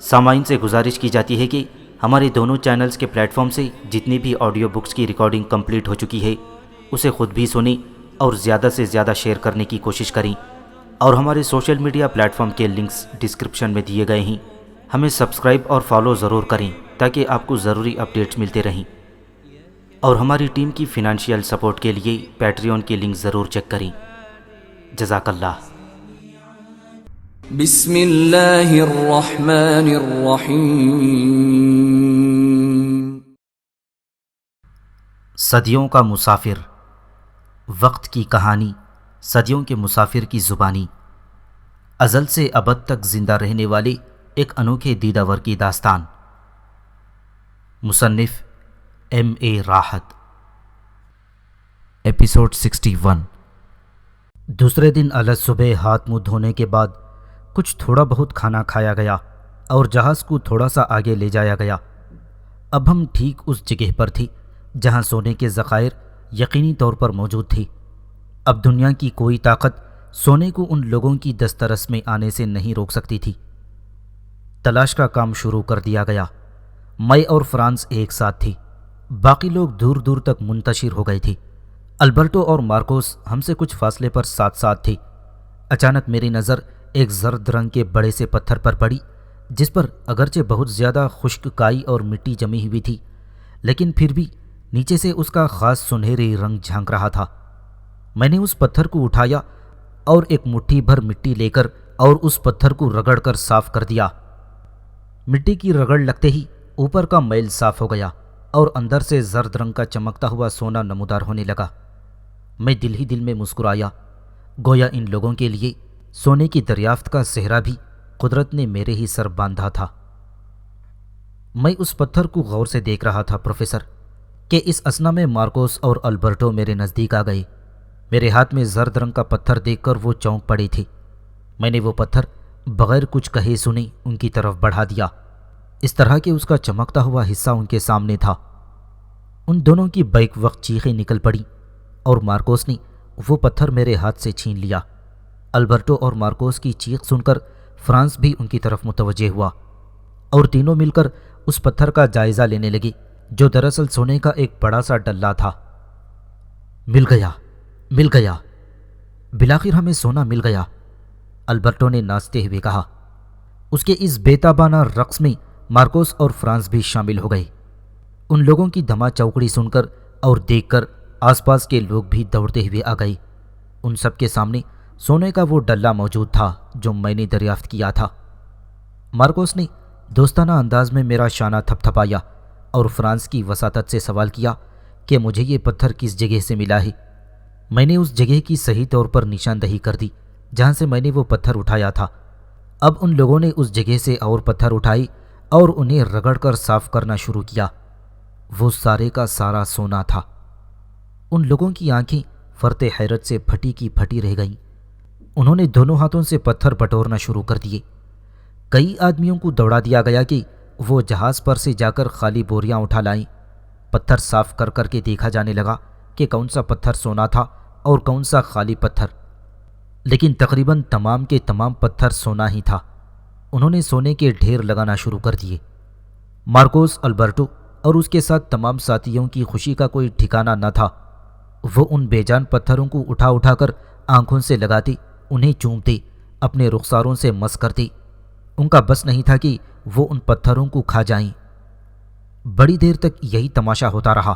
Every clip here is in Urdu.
سامعین سے گزارش کی جاتی ہے کہ ہمارے دونوں چینلز کے پلیٹ فارم سے جتنی بھی آڈیو بکس کی ریکارڈنگ کمپلیٹ ہو چکی ہے اسے خود بھی سنیں اور زیادہ سے زیادہ شیئر کرنے کی کوشش کریں، اور ہمارے سوشل میڈیا پلیٹ فارم کے لنکس ڈسکرپشن میں دیے گئے ہیں، ہمیں سبسکرائب اور فالو ضرور کریں تاکہ آپ کو ضروری اپڈیٹس ملتے رہیں، اور ہماری ٹیم کی فنانشیل سپورٹ کے لیے پیٹریون کے لنک ضرور چیک کریں۔ جزاک اللہ۔ بسم اللہ الرحمن الرحیم۔ صدیوں کا مسافر، وقت کی کہانی، صدیوں کے مسافر کی زبانی، ازل سے ابد تک زندہ رہنے والے ایک انوکھے دیداور کی داستان۔ مصنف M.A. راحت۔ ایپیسوڈ 61۔ دوسرے دن الگ صبح ہاتھ منہ دھونے کے بعد کچھ تھوڑا بہت کھانا کھایا گیا اور جہاز کو تھوڑا سا آگے لے جایا گیا۔ اب ہم ٹھیک اس جگہ پر تھے جہاں سونے کے ذخائر یقینی طور پر موجود تھی۔ اب دنیا کی کوئی طاقت سونے کو ان لوگوں کی دسترس میں آنے سے نہیں روک سکتی تھی۔ تلاش کا کام شروع کر دیا گیا۔ میں اور فرانس ایک ساتھ تھی، باقی لوگ دور دور تک منتشر ہو گئے تھے۔ البرٹو اور مارکوس ہم سے کچھ فاصلے پر ساتھ ساتھ تھے۔ اچانک میری نظر ایک زرد رنگ کے بڑے سے پتھر پر پڑی، جس پر اگرچہ بہت زیادہ خشک کائی اور مٹی جمی ہوئی تھی، لیکن پھر بھی نیچے سے اس کا خاص سنہری رنگ جھانک رہا تھا۔ میں نے اس پتھر کو اٹھایا اور ایک مٹھی بھر مٹی لے کر اور اس پتھر کو رگڑ کر صاف کر دیا۔ مٹی کی رگڑ لگتے ہی اوپر کا میل صاف ہو گیا اور اندر سے زرد رنگ کا چمکتا ہوا سونا نمودار ہونے لگا۔ میں دل ہی دل میں مسکرایا، گویا ان لوگوں کے لیے سونے کی دریافت کا صحرا بھی قدرت نے میرے ہی سر باندھا تھا۔ میں اس پتھر کو غور سے دیکھ رہا تھا پروفیسر، کہ اس اثنا میں مارکوس اور البرٹو میرے نزدیک آ گئے۔ میرے ہاتھ میں زرد رنگ کا پتھر دیکھ کر وہ چونک پڑے تھے۔ میں نے وہ پتھر بغیر کچھ کہے سنے ان کی طرف بڑھا دیا، اس طرح کہ اس کا چمکتا ہوا حصہ ان کے سامنے تھا۔ ان دونوں کی بیک وقت چیخیں نکل پڑی اور مارکوس نے وہ پتھر میرے ہاتھ سے چھین لیا۔ البرٹو اور مارکوس کی چیخ سن کر فرانس بھی ان کی طرف متوجہ ہوا اور تینوں مل کر اس پتھر کا جائزہ لینے لگے، جو دراصل سونے کا ایک بڑا سا ڈلہ تھا۔ مل گیا، مل گیا، بالآخر ہمیں سونا مل گیا، البرٹو نے ناچتے ہوئے کہا۔ اس کے اس بے تابانہ رقص میں مارکوس اور فرانس بھی شامل ہو گئے۔ ان لوگوں کی دھما چوکڑی سن کر اور دیکھ کر آس پاس کے لوگ بھی دوڑتے ہوئے آ گئے۔ ان سب کے سامنے سونے کا وہ ڈلہ موجود تھا جو میں نے دریافت کیا تھا۔ مارکوس نے دوستانہ انداز میں میرا شانہ تھپ تھپایا اور فرانس کی وساطت سے سوال کیا کہ مجھے یہ پتھر کس جگہ سے ملا ہے۔ میں نے اس جگہ کی صحیح طور پر نشاندہی کر دی جہاں سے میں نے وہ پتھر اٹھایا تھا۔ اب ان لوگوں نے اس جگہ سے اور پتھر اٹھائے اور انہیں رگڑ کر صاف کرنا شروع کیا۔ وہ سارے کا سارا سونا تھا۔ ان لوگوں کی آنکھیں فرط حیرت سے پھٹی کی پھٹی رہ گئیں۔ انہوں نے دونوں ہاتھوں سے پتھر بٹورنا شروع کر دیے۔ کئی آدمیوں کو دوڑا دیا گیا کہ وہ جہاز پر سے جا کر خالی بوریاں اٹھا لائیں۔ پتھر صاف کر کر کے دیکھا جانے لگا کہ کون سا پتھر سونا تھا اور کون سا خالی پتھر، لیکن تقریباً تمام کے تمام پتھر سونا ہی تھا۔ انہوں نے سونے کے ڈھیر لگانا شروع کر دیے۔ مارکوس، البرٹو اور اس کے ساتھ تمام ساتھیوں کی خوشی کا کوئی ٹھکانہ نہ تھا۔ وہ ان بے جان پتھروں کو اٹھا اٹھا کر آنکھوں سے لگاتے، انہیں چومتے، اپنے رخساروں سے مس کرتے۔ ان کا بس نہیں تھا کہ وہ ان پتھروں کو کھا جائیں۔ بڑی دیر تک یہی تماشا ہوتا رہا۔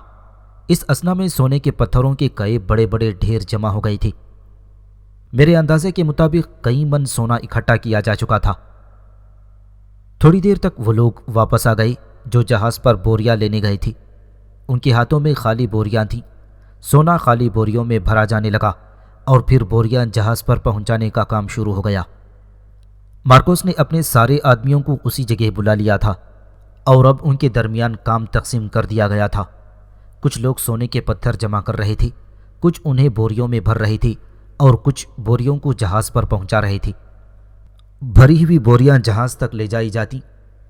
اس اثنا میں سونے کے پتھروں کے کئی بڑے بڑے ڈھیر جمع ہو گئے تھے۔ میرے اندازے کے مطابق کئی من سونا اکٹھا کیا جا چکا تھا۔ تھوڑی دیر تک وہ لوگ واپس آ گئے جو جہاز پر بوریاں لینے گئے تھے۔ ان کے ہاتھوں میں خالی بوریاں تھیں۔ سونا خالی بوریوں میں بھرا جانے لگا اور پھر بوریاں جہاز پر پہنچانے کا کام شروع ہو گیا۔ مارکوس نے اپنے سارے آدمیوں کو اسی جگہ بلا لیا تھا اور اب ان کے درمیان کام تقسیم کر دیا گیا تھا۔ کچھ لوگ سونے کے پتھر جمع کر رہے تھے، کچھ انہیں بوریوں میں بھر رہے تھے اور کچھ بوریوں کو جہاز پر پہنچا رہے تھے۔ بھری ہوئی بوریاں جہاز تک لے جائی جاتی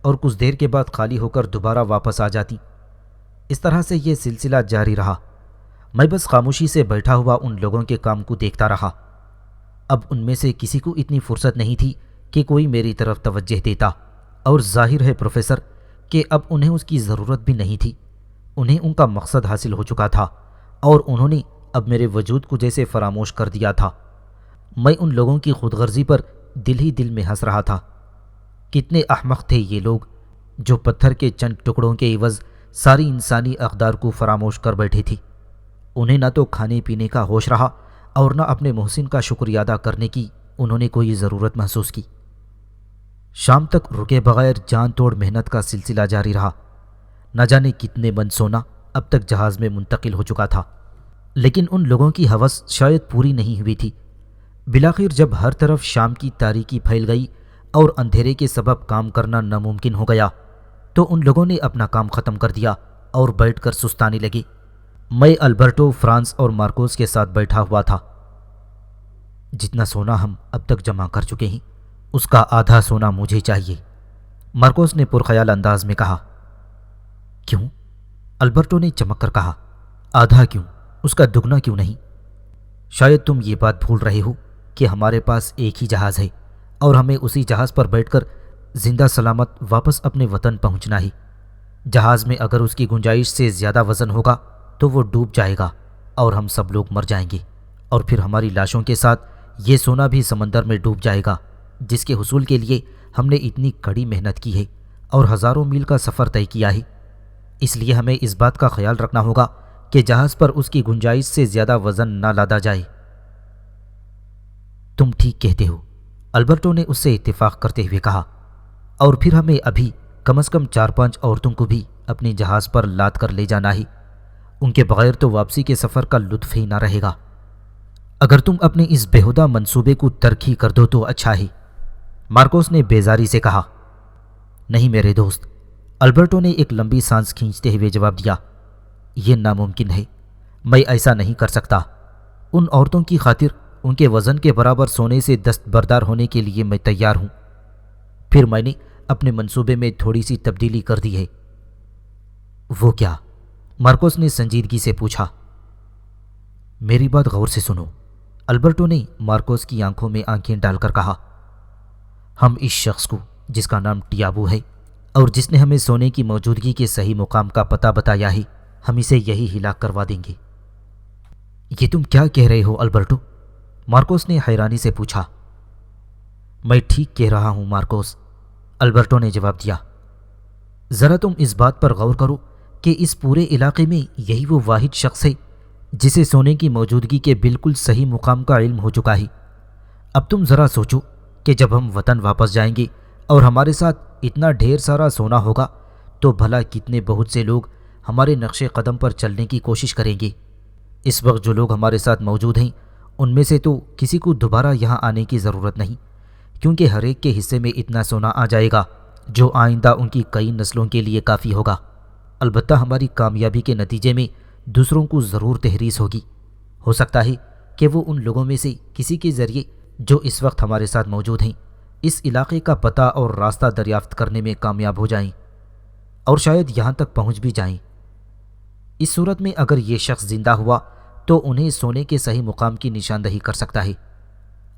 اور کچھ دیر کے بعد خالی ہو کر دوبارہ واپس آ جاتی۔ اس طرح سے یہ سلسلہ جاری رہا۔ میں بس خاموشی سے بیٹھا ہوا ان لوگوں کے کام کو دیکھتا رہا۔ اب ان میں سے کسی کو اتنی فرصت نہیں تھی کہ کوئی میری طرف توجہ دیتا اور ظاہر ہے پروفیسر کہ اب انہیں اس کی ضرورت بھی نہیں تھی۔ انہیں ان کا مقصد حاصل ہو چکا تھا اور انہوں نے اب میرے وجود کو جیسے فراموش کر دیا تھا۔ میں ان لوگوں کی خود غرضی پر دل ہی دل میں ہنس رہا تھا۔ کتنے احمق تھے یہ لوگ جو پتھر کے چند ٹکڑوں کے عوض ساری انسانی اقدار کو فراموش کر بیٹھے تھی۔ انہیں نہ تو کھانے پینے کا ہوش رہا اور نہ اپنے محسن کا شکریہ ادا کرنے کی انہوں نے کوئی ضرورت محسوس کی۔ شام تک رکے بغیر جان توڑ محنت کا سلسلہ جاری رہا۔ نہ جانے کتنے من سونا اب تک جہاز میں منتقل ہو چکا تھا، لیکن ان لوگوں کی ہوس شاید پوری نہیں ہوئی تھی۔ بالآخر جب ہر طرف شام کی تاریکی پھیل گئی اور اندھیرے کے سبب کام کرنا ناممکن ہو گیا تو ان لوگوں نے اپنا کام ختم کر دیا اور بیٹھ کر سستانے لگے۔ میں البرٹو، فرانس اور مارکوس کے ساتھ بیٹھا ہوا تھا۔ جتنا سونا ہم اب تک جمع کر چکے ہیں اس کا آدھا سونا مجھے چاہیے، مارکوس نے پرخیال انداز میں کہا۔ کیوں؟ البرٹو نے چمک کر کہا۔ آدھا کیوں؟ اس کا دگنا کیوں نہیں؟ شاید تم یہ بات بھول رہے ہو کہ ہمارے پاس ایک ہی جہاز ہے اور ہمیں اسی جہاز پر بیٹھ کر زندہ سلامت واپس اپنے وطن پہنچنا ہے۔ جہاز میں اگر اس کی گنجائش سے زیادہ وزن ہوگا تو وہ ڈوب جائے گا اور ہم سب لوگ مر جائیں گے، اور پھر ہماری لاشوں کے ساتھ یہ سونا بھی سمندر میں ڈوب جائے گا جس کے حصول کے لیے ہم نے اتنی کڑی محنت کی ہے اور ہزاروں میل کا سفر طے کیا ہے۔ اس لیے ہمیں اس بات کا خیال رکھنا ہوگا کہ جہاز پر اس کی گنجائش سے زیادہ وزن نہ لادا جائے۔ تم ٹھیک کہتے ہو، البرٹو نے اس سے اتفاق کرتے ہوئے کہا، اور پھر ہمیں ابھی کم از کم 4-5 عورتوں کو بھی اپنے جہاز پر لاد کر لے جانا ہے۔ ان کے بغیر تو واپسی کے سفر کا لطف ہی نہ رہے گا۔ اگر تم اپنے اس بےہودہ منصوبے کو ترک ہی کر دو تو اچھا ہے، مارکوس نے بیزاری سے کہا۔ نہیں میرے دوست، البرٹو نے ایک لمبی سانس کھینچتے ہوئے جواب دیا، یہ ناممکن ہے۔ میں ایسا نہیں کر سکتا۔ ان عورتوں کی خاطر ان کے وزن کے برابر سونے سے دستبردار ہونے کے لیے میں تیار ہوں۔ پھر میں نے اپنے منصوبے میں تھوڑی سی تبدیلی کر دی ہے۔ وہ کیا؟ مارکوس نے سنجیدگی سے پوچھا۔ میری بات غور سے سنو، البرٹو نے مارکوس کی آنکھوں میں آنکھیں ڈال کر کہا۔ ہم اس شخص کو جس کا نام ٹیابو ہے اور جس نے ہمیں سونے کی موجودگی کے صحیح مقام کا پتہ بتایا ہے، ہم اسے یہی ہلاک کروا دیں گے۔ یہ تم کیا کہہ رہے ہو البرٹو؟ مارکوس نے حیرانی سے پوچھا۔ میں ٹھیک کہہ رہا ہوں مارکوس، البرٹو نے جواب دیا۔ ذرا تم اس بات پر غور کرو کہ اس پورے علاقے میں یہی وہ واحد شخص ہے جسے سونے کی موجودگی کے بالکل صحیح مقام کا علم ہو چکا ہے۔ اب تم ذرا سوچو کہ جب ہم وطن واپس جائیں گے اور ہمارے ساتھ اتنا ڈھیر سارا سونا ہوگا تو بھلا کتنے بہت سے لوگ ہمارے نقش قدم پر چلنے کی کوشش کریں گے۔ اس وقت جو لوگ ہمارے ساتھ موجود ہیں ان میں سے تو کسی کو دوبارہ یہاں آنے کی ضرورت نہیں، کیونکہ ہر ایک کے حصے میں اتنا سونا آ جائے گا جو آئندہ ان کی کئی نسلوں کے لیے کافی ہوگا۔ البتہ ہماری کامیابی کے نتیجے میں دوسروں کو ضرور تحریص ہوگی۔ ہو سکتا ہے کہ وہ ان لوگوں میں سے کسی کے ذریعے جو اس وقت ہمارے ساتھ موجود ہیں اس علاقے کا پتہ اور راستہ دریافت کرنے میں کامیاب ہو جائیں اور شاید یہاں تک پہنچ بھی جائیں۔ اس صورت میں اگر یہ شخص زندہ ہوا تو انہیں سونے کے صحیح مقام کی نشاندہی کر سکتا ہے،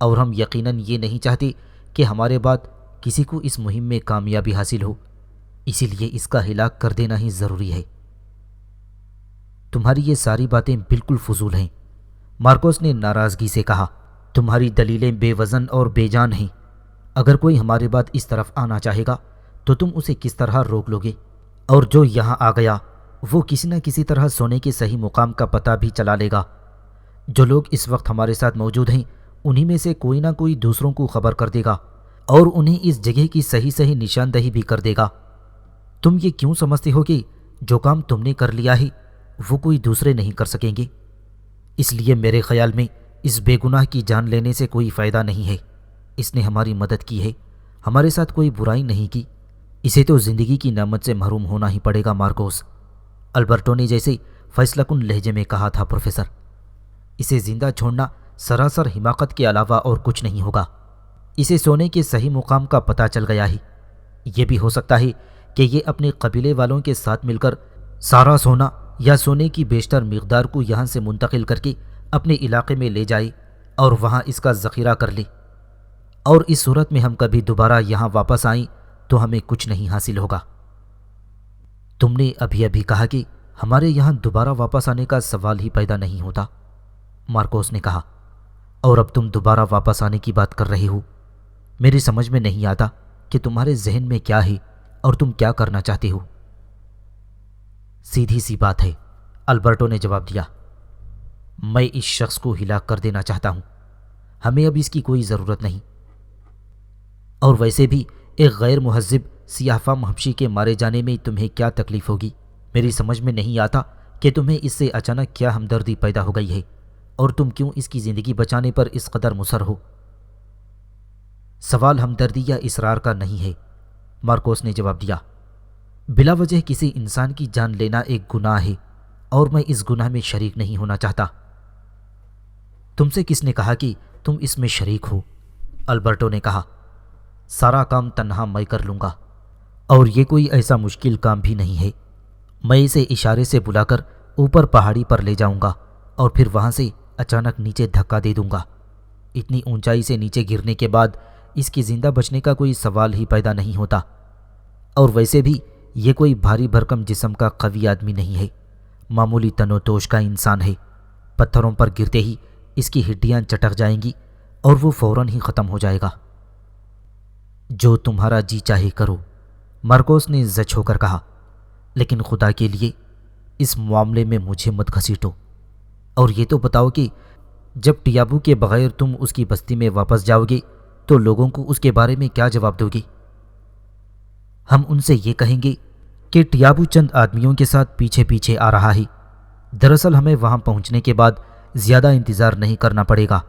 اور ہم یقیناً یہ نہیں چاہتے کہ ہمارے بعد کسی کو اس مہم میں کامیابی حاصل ہو، اسی لیے اس کا ہلاک کر دینا ہی ضروری ہے۔ تمہاری یہ ساری باتیں بالکل فضول ہیں، مارکوس نے ناراضگی سے کہا۔ تمہاری دلیلیں بے وزن اور بے جان ہیں۔ اگر کوئی ہمارے بعد اس طرف آنا چاہے گا تو تم اسے کس طرح روک لو گے؟ اور جو یہاں آ گیا وہ کسی نہ کسی طرح سونے کے صحیح مقام کا پتہ بھی چلا لے گا۔ جو لوگ اس وقت ہمارے ساتھ موجود ہیں انہی میں سے کوئی نہ کوئی دوسروں کو خبر کر دے گا اور انہیں اس جگہ کی صحیح نشاندہی بھی کر دے گا۔ تم یہ کیوں سمجھتے ہو کہ جو کام تم نے کر لیا ہے وہ کوئی دوسرے نہیں کر سکیں گے؟ اس لیے میرے خیال میں اس بے گناہ کی جان لینے سے کوئی فائدہ نہیں ہے۔ اس نے ہماری مدد کی ہے، ہمارے ساتھ کوئی برائی نہیں کی، اسے تو زندگی کی نعمت سے محروم ہونا ہی پڑے گا مارکوس، البرٹو نے جیسے فیصلہ کن لہجے میں کہا تھا۔ پروفیسر، اسے زندہ چھوڑنا سراسر حماقت کے علاوہ اور کچھ نہیں ہوگا۔ اسے سونے کے صحیح مقام کا پتہ چل گیا ہے۔ یہ بھی ہو سکتا ہے کہ یہ اپنے قبیلے والوں کے ساتھ مل کر سارا سونا یا سونے کی بیشتر مقدار کو یہاں سے منتقل کر کے اپنے علاقے میں لے جائے اور وہاں اس کا ذخیرہ کر لے، اور اس صورت میں ہم کبھی دوبارہ یہاں واپس آئیں تو ہمیں کچھ نہیں حاصل ہوگا۔ تم نے ابھی ابھی کہا کہ ہمارے یہاں دوبارہ واپس آنے کا سوال ہی پیدا نہیں ہوتا، مارکوس نے کہا، اور اب تم دوبارہ واپس آنے کی بات کر رہے ہو۔ میری سمجھ میں نہیں آتا کہ تمہارے ذہن میں کیا ہے اور تم کیا کرنا چاہتے ہو۔ سیدھی سی بات ہے، البرٹو نے جواب دیا، میں اس شخص کو ہلاک کر دینا چاہتا ہوں، ہمیں اب اس کی کوئی ضرورت نہیں، اور ویسے بھی ایک غیر مہذب سیاہ فام حبشی کے مارے جانے میں تمہیں کیا تکلیف ہوگی؟ میری سمجھ میں نہیں آتا کہ تمہیں اس سے اچانک کیا ہمدردی پیدا ہو گئی ہے اور تم کیوں اس کی زندگی بچانے پر اس قدر مصر ہو۔ سوال ہمدردی یا اصرار کا نہیں ہے، مارکوس نے جواب دیا، بلا وجہ کسی انسان کی جان لینا ایک گناہ ہے اور میں اس گناہ میں شریک نہیں ہونا چاہتا۔ تم سے کس نے کہا کہ تم اس میں شریک ہو؟ البرٹو نے کہا، سارا کام تنہا میں کر لوں گا، اور یہ کوئی ایسا مشکل کام بھی نہیں ہے۔ میں اسے اشارے سے بلا کر اوپر پہاڑی پر لے جاؤں گا اور پھر وہاں سے اچانک نیچے دھکا دے دوں گا۔ اتنی اونچائی سے نیچے گرنے کے بعد اس کی زندہ بچنے کا کوئی سوال ہی پیدا نہیں ہوتا، اور ویسے بھی یہ کوئی بھاری بھرکم جسم کا قوی آدمی نہیں ہے، معمولی تن و توش کا انسان ہے۔ پتھروں پر گرتے ہی اس کی ہڈیاں چٹک جائیں گی اور وہ فوراً ہی ختم ہو جائے گا۔ جو تمہارا جی چاہے کرو، مارکوس نے زچ ہو کر کہا، لیکن خدا کے لیے اس معاملے میں مجھے مت گھسیٹو، اور یہ تو بتاؤ کہ جب ٹیابو کے بغیر تم اس کی بستی میں واپس جاؤ گے تو لوگوں کو اس کے بارے میں کیا جواب دو گے؟ ہم ان سے یہ کہیں گے کہ ٹیابو چند آدمیوں کے ساتھ پیچھے پیچھے آ رہا ہے۔ دراصل ہمیں وہاں پہنچنے کے بعد زیادہ انتظار نہیں کرنا پڑے گا،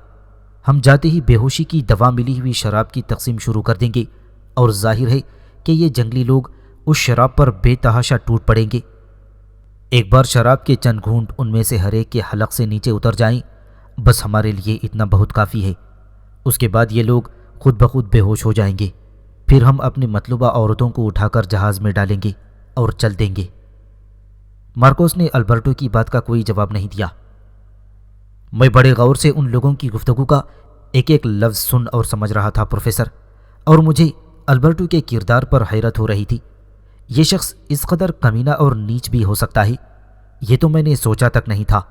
ہم جاتے ہی بے ہوشی کی دوا ملی ہوئی شراب کی تقسیم شروع کر دیں گے، اور ظاہر ہے کہ یہ جنگلی لوگ اس شراب پر بے تحاشا ٹوٹ پڑیں گے۔ ایک بار شراب کے چند گھونٹ ان میں سے ہر ایک کے حلق سے نیچے اتر جائیں، بس ہمارے لیے اتنا بہت کافی ہے۔ اس کے بعد یہ لوگ خود بخود بے ہوش ہو جائیں گے، پھر ہم اپنی مطلوبہ عورتوں کو اٹھا کر جہاز میں ڈالیں گے اور چل دیں گے۔ مارکوس نے البرٹو کی بات کا کوئی جواب نہیں دیا۔ میں بڑے غور سے ان لوگوں کی گفتگو کا ایک ایک لفظ سن اور سمجھ رہا تھا پروفیسر، اور مجھے البرٹو کے کردار پر حیرت ہو رہی تھی۔ یہ شخص اس قدر کمینہ اور نیچ بھی ہو سکتا ہے، یہ تو میں نے سوچا تک نہیں تھا۔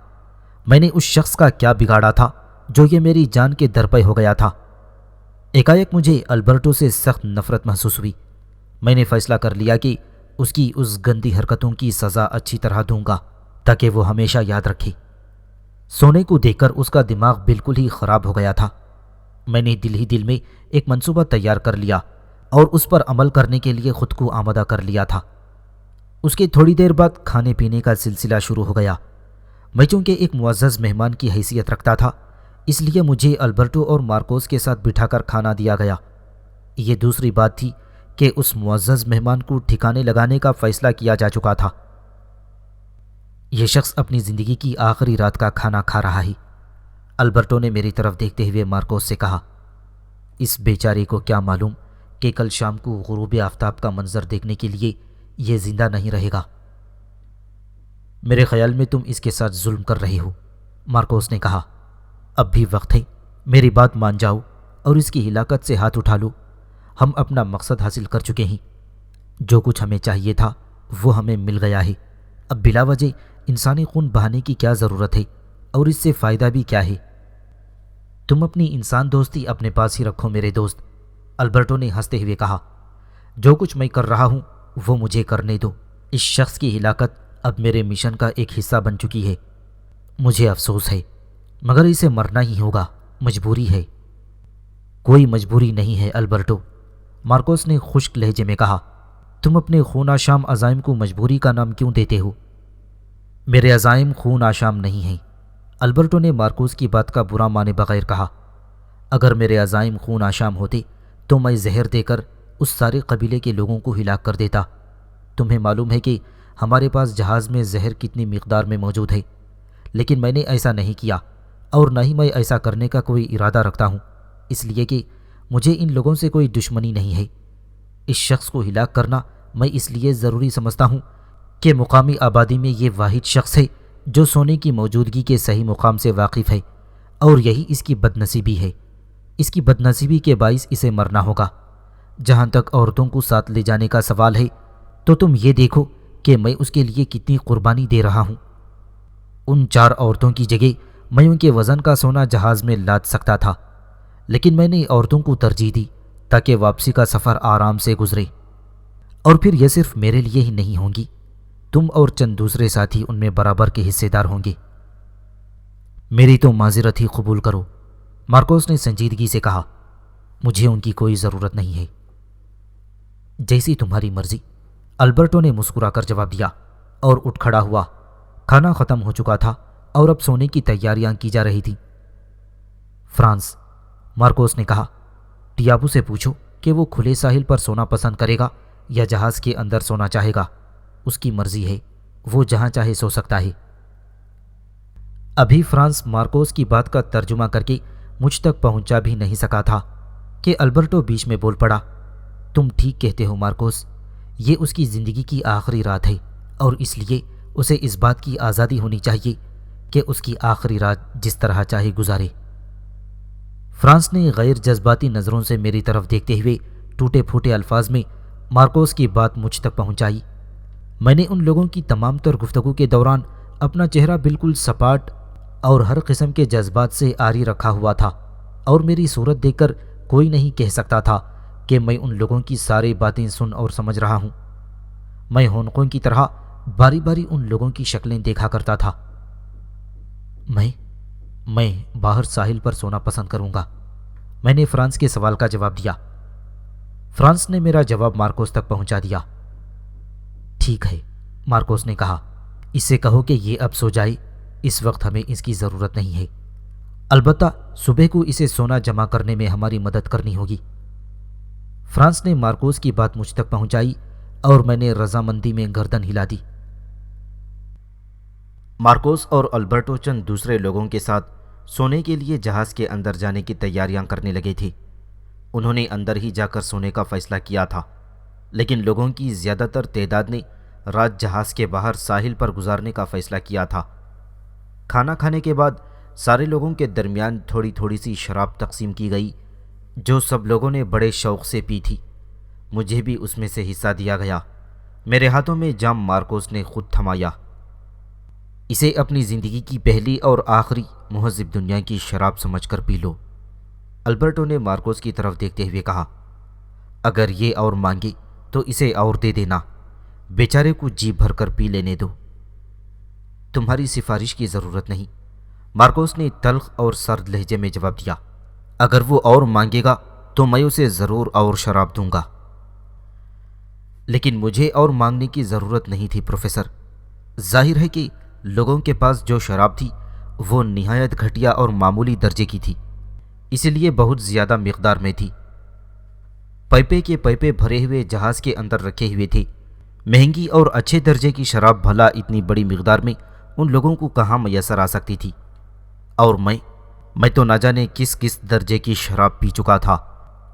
میں نے اس شخص کا کیا بگاڑا تھا جو یہ میری جان کے درپے ہو گیا تھا؟ ایک مجھے البرٹو سے سخت نفرت محسوس ہوئی۔ میں نے فیصلہ کر لیا کہ اس کی اس گندی حرکتوں کی سزا اچھی طرح دوں گا تاکہ وہ ہمیشہ یاد رکھے۔ سونے کو دیکھ کر اس کا دماغ بالکل ہی خراب ہو گیا تھا۔ میں نے دل ہی دل میں ایک منصوبہ تیار کر لیا اور اس پر عمل کرنے کے لیے خود کو آمادہ کر لیا تھا۔ اس کے تھوڑی دیر بعد کھانے پینے کا سلسلہ شروع ہو گیا۔ میں چونکہ ایک معزز مہمان کی حیثیت رکھتا تھا، اس لیے مجھے البرٹو اور مارکوس کے ساتھ بٹھا کر کھانا دیا گیا۔ یہ دوسری بات تھی کہ اس معزز مہمان کو ٹھکانے لگانے کا فیصلہ کیا جا چکا تھا۔ یہ شخص اپنی زندگی کی آخری رات کا کھانا کھا رہا ہے۔ البرٹو نے میری طرف دیکھتے ہوئے مارکوس سے کہا، اس بیچارے کو کیا معلوم کہ کل شام کو غروب آفتاب کا منظر دیکھنے کے لیے یہ زندہ نہیں رہے گا۔ میرے خیال میں تم اس کے ساتھ ظلم کر رہے ہو، مارکوس نے کہا۔ اب بھی وقت ہے، میری بات مان جاؤ اور اس کی ہلاکت سے ہاتھ اٹھا لو۔ ہم اپنا مقصد حاصل کر چکے ہیں، جو کچھ ہمیں چاہیے تھا وہ ہمیں مل گیا ہے۔ اب بلا وجہ انسانی خون بہانے کی کیا ضرورت ہے، اور اس سے فائدہ بھی کیا ہے؟ تم اپنی انسان دوستی اپنے پاس ہی رکھو میرے دوست، البرٹو نے ہنستے ہوئے کہا۔ جو کچھ میں کر رہا ہوں وہ مجھے کرنے دو۔ اس شخص کی ہلاکت اب میرے مشن کا ایک حصہ بن چکی ہے۔ مجھے افسوس ہے، مگر اسے مرنا ہی ہوگا، مجبوری ہے۔ کوئی مجبوری نہیں ہے البرٹو، مارکوس نے خشک لہجے میں کہا۔ تم اپنے خون آشام عزائم کو مجبوری کا نام کیوں دیتے ہو؟ میرے عزائم خون آشام نہیں ہیں، البرٹو نے مارکوس کی بات کا برا مانے بغیر کہا۔ اگر میرے عزائم خون آشام ہوتے تو میں زہر دے کر اس سارے قبیلے کے لوگوں کو ہلاک کر دیتا۔ تمہیں معلوم ہے کہ ہمارے پاس جہاز میں زہر کتنی مقدار میں موجود ہے، لیکن میں نے ایسا نہیں کیا، اور نہ ہی میں ایسا کرنے کا کوئی ارادہ رکھتا ہوں، اس لیے کہ مجھے ان لوگوں سے کوئی دشمنی نہیں ہے۔ اس شخص کو ہلاک کرنا میں اس لیے ضروری سمجھتا ہوں کہ مقامی آبادی میں یہ واحد شخص ہے جو سونے کی موجودگی کے صحیح مقام سے واقف ہے، اور یہی اس کی بدنصیبی ہے۔ اس کی بدنصیبی کے باعث اسے مرنا ہوگا۔ جہاں تک عورتوں کو ساتھ لے جانے کا سوال ہے تو تم یہ دیکھو کہ میں اس کے لیے کتنی قربانی دے رہا ہوں۔ ان 4 عورتوں کی جگہ میں ان کے وزن کا سونا جہاز میں لاد سکتا تھا، لیکن میں نے عورتوں کو ترجیح دی تاکہ واپسی کا سفر آرام سے گزرے۔ اور پھر یہ صرف میرے لیے ہی نہیں ہوں گی، تم اور چند دوسرے ساتھی ان میں برابر کے حصے دار ہوں گے۔ میری تو معذرت ہی قبول کرو، مارکوس نے سنجیدگی سے کہا، مجھے ان کی کوئی ضرورت نہیں ہے۔ جیسی تمہاری مرضی، البرٹو نے مسکرا کر جواب دیا اور اٹھ کھڑا ہوا۔ کھانا ختم ہو چکا تھا اور اب سونے کی تیاریاں کی جا رہی تھیں۔ فرانس، مارکوس نے کہا، ٹیابو سے پوچھو کہ وہ کھلے ساحل پر سونا پسند کرے گا یا جہاز کے اندر سونا چاہے گا، اس کی مرضی ہے، وہ جہاں چاہے سو سکتا ہے۔ ابھی فرانس مارکوس کی بات کا ترجمہ کر کے مجھ تک پہنچا بھی نہیں سکا تھا کہ البرٹو بیچ میں بول پڑا، تم ٹھیک کہتے ہو مارکوس، یہ اس کی زندگی کی آخری رات ہے اور اس لیے اسے اس بات کی آزادی ہونی چاہیے کہ اس کی آخری رات جس طرح چاہے گزارے۔ فرانس نے غیر جذباتی نظروں سے میری طرف دیکھتے ہوئے ٹوٹے پھوٹے الفاظ میں مارکوس کی بات مجھ تک پہنچائی۔ میں نے ان لوگوں کی تمام تر گفتگو کے دوران اپنا چہرہ بالکل سپاٹ اور ہر قسم کے جذبات سے عاری رکھا ہوا تھا، اور میری صورت دیکھ کر کوئی نہیں کہہ سکتا تھا کہ میں ان لوگوں کی ساری باتیں سن اور سمجھ رہا ہوں۔ میں ہونقوں کی طرح باری باری ان لوگوں کی شکلیں دیکھا کرتا تھا۔ میں باہر ساحل پر سونا پسند کروں گا، میں نے فرانس کے سوال کا جواب دیا۔ فرانس نے میرا جواب مارکوس تک پہنچا دیا۔ ٹھیک ہے، مارکوس نے کہا، اس سے کہو کہ یہ اب سو جائے، اس وقت ہمیں اس کی ضرورت نہیں ہے، البتہ صبح کو اسے سونا جمع کرنے میں ہماری مدد کرنی ہوگی۔ فرانس نے مارکوس کی بات مجھ تک پہنچائی اور میں نے رضامندی میں گردن ہلا دی۔ مارکوس اور البرٹو چند دوسرے لوگوں کے ساتھ سونے کے لیے جہاز کے اندر جانے کی تیاریاں کرنے لگے تھے۔ انہوں نے اندر ہی جا کر سونے کا فیصلہ کیا تھا، لیکن لوگوں کی زیادہ تر تعداد نے رات جہاز کے باہر ساحل پر گزارنے کا فیصلہ کیا تھا۔ کھانا کھانے کے بعد سارے لوگوں کے درمیان تھوڑی تھوڑی سی شراب تقسیم کی گئی، جو سب لوگوں نے بڑے شوق سے پی تھی۔ مجھے بھی اس میں سے حصہ دیا گیا۔ میرے ہاتھوں میں جام مارکوس نے خود تھمایا۔ اسے اپنی زندگی کی پہلی اور آخری مہذب دنیا کی شراب سمجھ کر پی لو، البرٹو نے مارکوس کی طرف دیکھتے ہوئے کہا۔ اگر یہ اور مانگے تو اسے اور دے دینا، بیچارے کو جی بھر کر پی لینے دو۔ تمہاری سفارش کی ضرورت نہیں، مارکوس نے تلخ اور سرد لہجے میں جواب دیا۔ اگر وہ اور مانگے گا تو میں اسے ضرور اور شراب دوں گا۔ لیکن مجھے اور مانگنے کی ضرورت نہیں تھی پروفیسر۔ ظاہر ہے کہ لوگوں کے پاس جو شراب تھی وہ نہایت گھٹیا اور معمولی درجے کی تھی، اس لیے بہت زیادہ مقدار میں تھی۔ پیپے کے پیپے بھرے ہوئے جہاز کے اندر رکھے ہوئے تھے۔ مہنگی اور اچھے درجے کی شراب بھلا اتنی بڑی مقدار میں ان لوگوں کو کہاں میسر آ سکتی تھی؟ اور میں تو نہ جانے کس کس درجے کی شراب پی چکا تھا،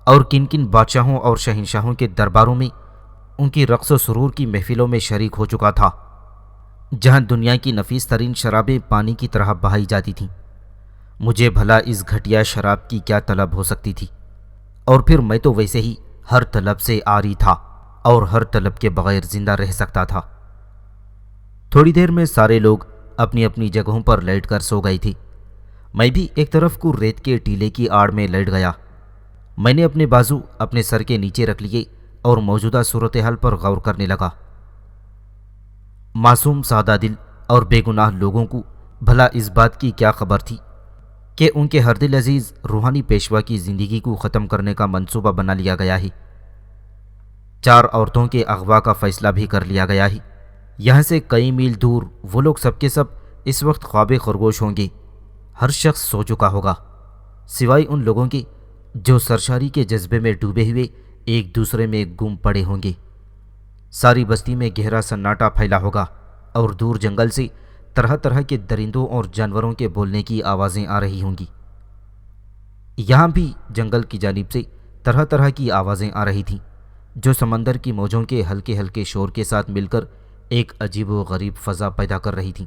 اور کن کن بادشاہوں اور شہنشاہوں کے درباروں میں ان کی رقص و سرور کی محفلوں میں شریک ہو چکا تھا، جہاں دنیا کی نفیس ترین شرابیں پانی کی طرح بہائی جاتی تھیں۔ مجھے بھلا اس گھٹیا شراب کی کیا طلب ہو سکتی تھی؟ اور پھر میں تو ویسے ہی ہر طلب سے عاری تھا اور ہر طلب کے بغیر زندہ رہ سکتا تھا۔ تھوڑی دیر میں سارے لوگ اپنی اپنی جگہوں پر لیٹ کر سو گئے تھے۔ میں بھی ایک طرف کو ریت کے ٹیلے کی آڑ میں لیٹ گیا۔ میں نے اپنے بازو اپنے سر کے نیچے رکھ لیے اور موجودہ صورتحال پر غور کرنے لگا۔ معصوم سادہ دل اور بے گناہ لوگوں کو بھلا اس بات کی کیا خبر تھی کہ ان کے ہر دل عزیز روحانی پیشوا کی زندگی کو ختم کرنے کا منصوبہ بنا لیا گیا ہے۔ 4 عورتوں کے اغوا کا فیصلہ بھی کر لیا گیا ہے۔ یہاں سے کئی میل دور وہ لوگ سب کے سب اس وقت خواب خرگوش ہوں گے۔ ہر شخص سو چکا ہوگا، سوائے ان لوگوں کے جو سرشاری کے جذبے میں ڈوبے ہوئے ایک دوسرے میں گم پڑے ہوں گے۔ ساری بستی میں گہرا سناٹا پھیلا ہوگا اور دور جنگل سے طرح طرح کے درندوں اور جانوروں کے بولنے کی آوازیں آ رہی ہوں گی۔ یہاں بھی جنگل کی جانب سے طرح طرح کی آوازیں آ رہی تھیں، جو سمندر کی موجوں کے ہلکے ہلکے شور کے ساتھ مل کر ایک عجیب و غریب فضا پیدا کر رہی تھیں۔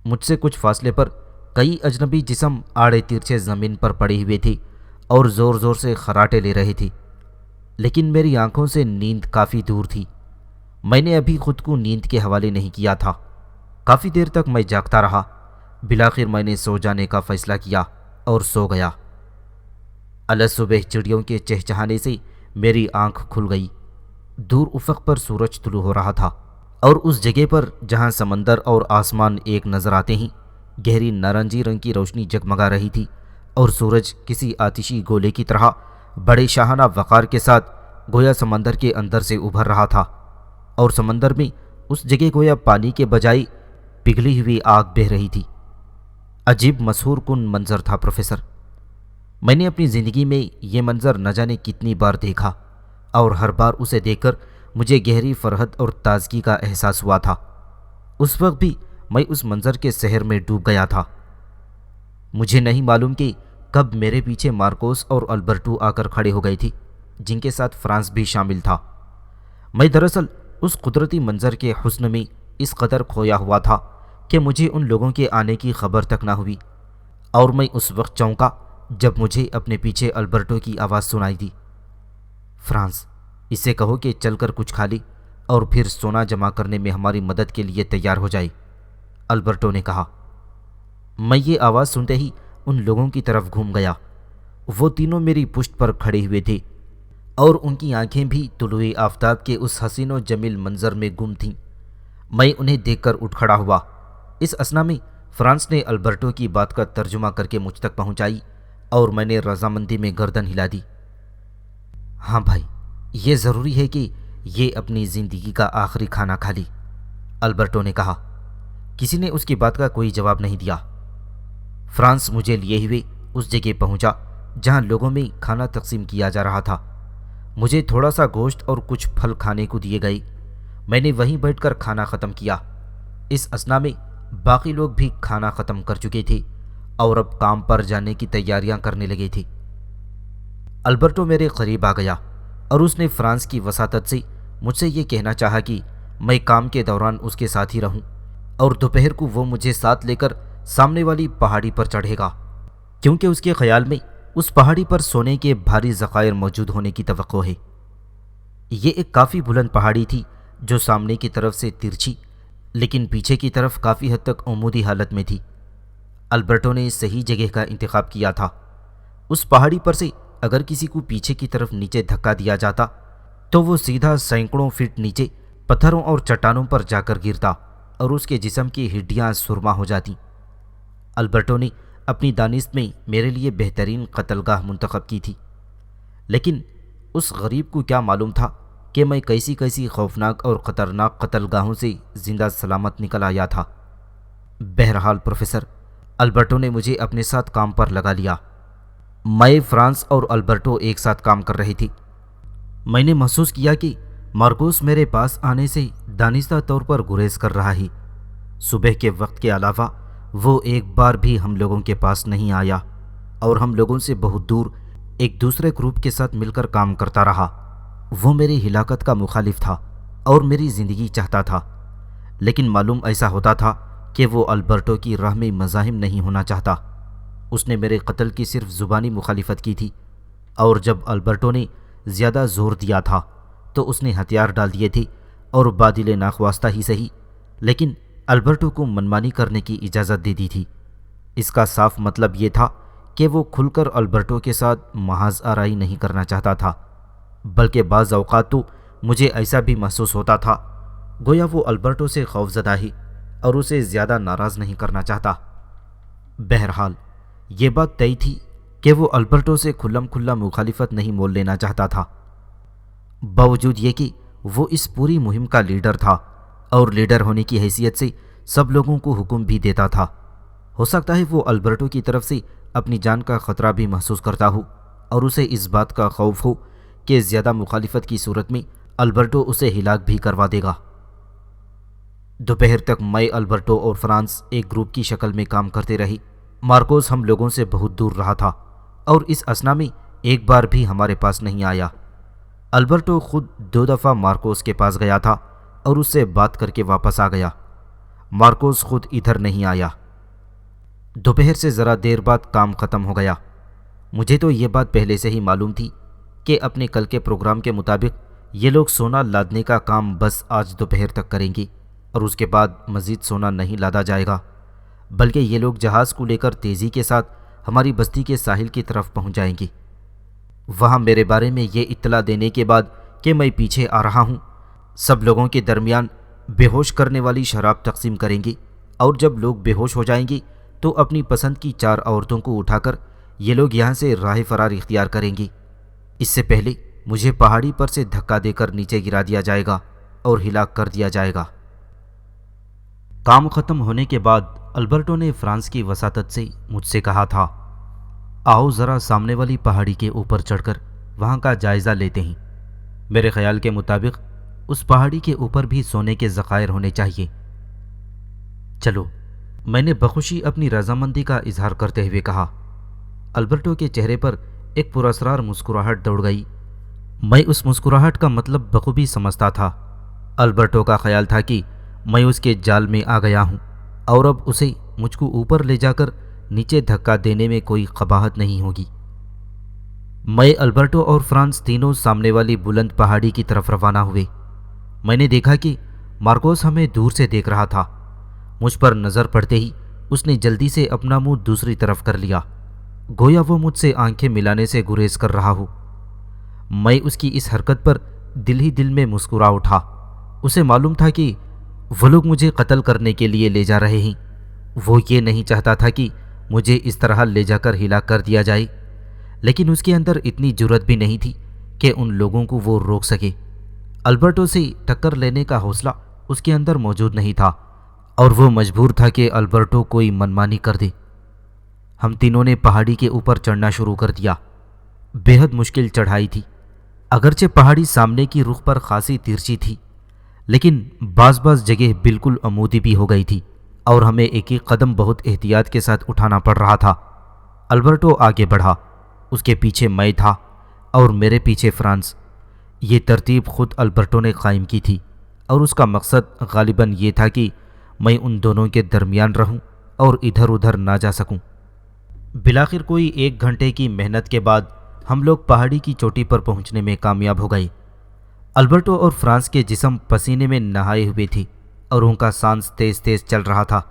مجھ سے کچھ فاصلے پر کئی اجنبی جسم آڑے ترچھے زمین پر پڑے ہوئے تھے اور زور زور سے خراٹے لے رہے تھے۔ لیکن میری آنکھوں سے نیند کافی دور تھی۔ میں نے ابھی خود کو نیند کے حوالے نہیں کیا تھا۔ کافی دیر تک میں جاگتا رہا۔ بالآخر میں نے سو جانے کا فیصلہ کیا اور سو گیا۔ الگ صبح چڑیوں کے چہچہانے سے میری آنکھ کھل گئی۔ دور افق پر سورج طلوع ہو رہا تھا، اور اس جگہ پر جہاں سمندر اور آسمان ایک نظر آتے ہیں، گہری نارنجی رنگ کی روشنی جگمگا رہی تھی، اور سورج کسی آتشی گولے کی طرح بڑے شاہانہ وقار کے ساتھ گویا سمندر کے اندر سے ابھر رہا تھا، اور سمندر میں اس جگہ گویا پانی کے بجائے پگھلی ہوئی آگ بہہ رہی تھی۔ عجیب مسحور کن منظر تھا پروفیسر۔ میں نے اپنی زندگی میں یہ منظر نہ جانے کتنی بار دیکھا، اور ہر بار اسے دیکھ کر مجھے گہری فرحت اور تازگی کا احساس ہوا تھا۔ اس وقت بھی میں اس منظر کے سحر میں ڈوب گیا تھا۔ مجھے نہیں معلوم کہ کب میرے پیچھے مارکوس اور البرٹو آ کر کھڑے ہو گئے تھے، جن کے ساتھ فرانس بھی شامل تھا۔ میں دراصل اس قدرتی منظر کے حسن میں اس قدر کھویا ہوا تھا کہ مجھے ان لوگوں کے آنے کی خبر تک نہ ہوئی، اور میں اس وقت چونکا جب مجھے اپنے پیچھے البرٹو کی آواز سنائی دی۔ فرانس، اسے کہو کہ چل کر کچھ کھا لی اور پھر سونا جمع کرنے میں ہماری مدد کے لیے تیار ہو جائے، البرٹو نے کہا۔ میں یہ آواز سنتے ہی ان لوگوں کی طرف گھوم گیا۔ وہ تینوں میری پشت پر کھڑے ہوئے تھے، اور ان کی آنکھیں بھی طلوع آفتاب کے اس حسین و جمیل منظر میں گم تھیں۔ میں انہیں دیکھ کر اٹھ کھڑا ہوا۔ اس اثنا میں فرانس نے البرٹو کی بات کا ترجمہ کر کے مجھ تک پہنچائی، اور میں نے رضامندی میں گردن ہلا دی۔ ہاں بھائی، یہ ضروری ہے کہ یہ اپنی زندگی کا آخری کھانا کھا لی، البرٹو نے کہا۔ کسی نے اس کی بات کا کوئی جواب نہیں دیا۔ فرانس مجھے لیے ہوئے اس جگہ پہنچا جہاں لوگوں میں کھانا تقسیم کیا جا رہا تھا۔ مجھے تھوڑا سا گوشت اور کچھ پھل کھانے کو دیے گئے۔ میں نے وہیں بیٹھ کر کھانا ختم کیا۔ اس اثنا میں باقی لوگ بھی کھانا ختم کر چکے تھے اور اب کام پر جانے کی تیاریاں کرنے لگے تھے۔ البرٹو میرے قریب آ گیا، اور اس نے فرانس کی وساطت سے مجھ سے یہ کہنا چاہا کہ میں کام کے دوران اس کے ساتھ ہی رہوں، اور دوپہر کو وہ مجھے ساتھ لے کر سامنے والی پہاڑی پر چڑھے گا، کیونکہ اس کے خیال میں اس پہاڑی پر سونے کے بھاری ذخائر موجود ہونے کی توقع ہے۔ یہ ایک کافی بلند پہاڑی تھی جو سامنے کی طرف سے ترچھی لیکن پیچھے کی طرف کافی حد تک عمودی حالت میں تھی۔ البرٹو نے صحیح جگہ کا انتخاب کیا تھا۔ اس پہاڑی پر سے اگر کسی کو پیچھے کی طرف نیچے دھکا دیا جاتا تو وہ سیدھا سینکڑوں فٹ نیچے پتھروں اور چٹانوں پر جا کر گرتا، اور اس کے جسم کی ہڈیاں سرما ہو جاتی۔ البرٹو نے اپنی دانست میں میرے لیے بہترین قتل گاہ منتخب کی تھی، لیکن اس غریب کو کیا معلوم تھا کہ میں کیسی کیسی خوفناک اور خطرناک قتل گاہوں سے زندہ سلامت نکل آیا تھا۔ بہرحال پروفیسر، البرٹو نے مجھے اپنے ساتھ کام پر لگا لیا۔ میں، فرانس اور البرٹو ایک ساتھ کام کر رہے تھے۔ میں نے محسوس کیا کہ مارکوس میرے پاس آنے سے دانستہ طور پر گریز کر رہا ہے۔ صبح کے وقت کے علاوہ وہ ایک بار بھی ہم لوگوں کے پاس نہیں آیا، اور ہم لوگوں سے بہت دور ایک دوسرے گروپ کے ساتھ مل کر کام کرتا رہا۔ وہ میری ہلاکت کا مخالف تھا اور میری زندگی چاہتا تھا، لیکن معلوم ایسا ہوتا تھا کہ وہ البرٹو کی راہ میں مزاحم نہیں ہونا چاہتا۔ اس نے میرے قتل کی صرف زبانی مخالفت کی تھی، اور جب البرٹو نے زیادہ زور دیا تھا تو اس نے ہتھیار ڈال دیے تھے، اور بادل ناخواستہ ہی صحیح لیکن البرٹو کو منمانی کرنے کی اجازت دے دی تھی۔ اس کا صاف مطلب یہ تھا کہ وہ کھل کر البرٹو کے ساتھ محاذ آرائی نہیں کرنا چاہتا تھا، بلکہ بعض اوقات تو مجھے ایسا بھی محسوس ہوتا تھا گویا وہ البرٹو سے خوفزدہ ہے اور اسے زیادہ ناراض نہیں کرنا چاہتا۔ بہرحال یہ بات طے تھی کہ وہ البرٹو سے کھلم کھلا مخالفت نہیں مول لینا چاہتا تھا، باوجود یہ کہ وہ اس پوری مہم کا لیڈر تھا، اور لیڈر ہونے کی حیثیت سے سب لوگوں کو حکم بھی دیتا تھا۔ ہو سکتا ہے وہ البرٹو کی طرف سے اپنی جان کا خطرہ بھی محسوس کرتا ہو، اور اسے اس بات کا خوف ہو کہ زیادہ مخالفت کی صورت میں البرٹو اسے ہلاک بھی کروا دے گا۔ دوپہر تک میں، البرٹو اور فرانس ایک گروپ کی شکل میں کام کرتے رہے۔ مارکوس ہم لوگوں سے بہت دور رہا تھا، اور اس اثنا میں ایک بار بھی ہمارے پاس نہیں آیا۔ البرٹو خود 2 دفعہ مارکوس کے پاس گیا تھا اور اس سے بات کر کے واپس آ گیا۔ مارکوس خود ادھر نہیں آیا۔ دوپہر سے ذرا دیر بعد کام ختم ہو گیا۔ مجھے تو یہ بات پہلے سے ہی معلوم تھی کہ اپنے کل کے پروگرام کے مطابق یہ لوگ سونا لادنے کا کام بس آج دوپہر تک کریں گی اور اس کے بعد مزید سونا نہیں لادا جائے گا، بلکہ یہ لوگ جہاز کو لے کر تیزی کے ساتھ ہماری بستی کے ساحل کی طرف پہنچ جائیں گی۔ وہاں میرے بارے میں یہ اطلاع دینے کے بعد کہ میں پیچھے آ رہا ہوں، سب لوگوں کے درمیان بے ہوش کرنے والی شراب تقسیم کریں گی، اور جب لوگ بے ہوش ہو جائیں گی تو اپنی پسند کی 4 عورتوں کو اٹھا کر یہ لوگ یہاں سے راہ فرار اختیار کریں گی۔ اس سے پہلے مجھے پہاڑی پر سے دھکا دے کر نیچے گرا دیا جائے گا اور ہلاک کر دیا جائے گا۔ کام ختم ہونے کے بعد البرٹو نے فرانس کی وساطت سے مجھ سے کہا تھا، آؤ ذرا سامنے والی پہاڑی کے اوپر چڑھ کر وہاں کا جائزہ لیتے ہیں۔ میرے خیال کے مطابق اس پہاڑی کے اوپر بھی سونے کے ذخائر ہونے چاہیے۔ چلو، میں نے بخوشی اپنی رضامندی کا اظہار کرتے ہوئے کہا۔ البرٹو کے چہرے پر ایک پراسرار مسکراہٹ دوڑ گئی۔ میں اس مسکراہٹ کا مطلب بخوبی سمجھتا تھا۔ البرٹو کا خیال تھا کہ میں اس کے جال میں آ گیا ہوں اور اب اسے مجھ کو اوپر لے جا کر نیچے دھکا دینے میں کوئی قباحت نہیں ہوگی۔ میں، البرٹو اور فرانس تینوں سامنے والی بلند پہاڑی کی طرف روانہ ہوئے۔ میں نے دیکھا کہ مارکوس ہمیں دور سے دیکھ رہا تھا۔ مجھ پر نظر پڑتے ہی اس نے جلدی سے اپنا منہ دوسری طرف کر لیا، گویا وہ مجھ سے آنکھیں ملانے سے گریز کر رہا ہو۔ میں اس کی اس حرکت پر دل ہی دل میں مسکرا اٹھا۔ اسے معلوم تھا کہ وہ لوگ مجھے قتل کرنے کے لیے لے جا رہے ہیں۔ وہ یہ نہیں چاہتا تھا کہ مجھے اس طرح لے جا کر ہلاک کر دیا جائے، لیکن اس کے اندر اتنی جرأت بھی نہیں تھی کہ ان لوگوں کو وہ روک سکے۔ البرٹو سے ٹکر لینے کا حوصلہ اس کے اندر موجود نہیں تھا اور وہ مجبور تھا کہ البرٹو کوئی منمانی کر دے۔ ہم تینوں نے پہاڑی کے اوپر چڑھنا شروع کر دیا۔ بے حد مشکل چڑھائی تھی، اگرچہ پہاڑی سامنے کی رخ پر خاصی ترچھی تھی، لیکن بعض جگہ بالکل عمودی بھی ہو گئی تھی اور ہمیں ایک ایک قدم بہت احتیاط کے ساتھ اٹھانا پڑ رہا تھا۔ البرٹو آگے بڑھا، اس کے پیچھے میں تھا اور میرے پیچھے فرانس۔ یہ ترتیب خود البرٹو نے قائم کی تھی اور اس کا مقصد غالباً یہ تھا کہ میں ان دونوں کے درمیان رہوں اور ادھر ادھر نہ جا سکوں۔ بالآخر کوئی 1 گھنٹے کی محنت کے بعد ہم لوگ پہاڑی کی چوٹی پر پہنچنے میں کامیاب ہو گئے۔ البرٹو اور فرانس کے جسم پسینے میں نہائے ہوئے تھے اور ان کا سانس تیز تیز چل رہا تھا،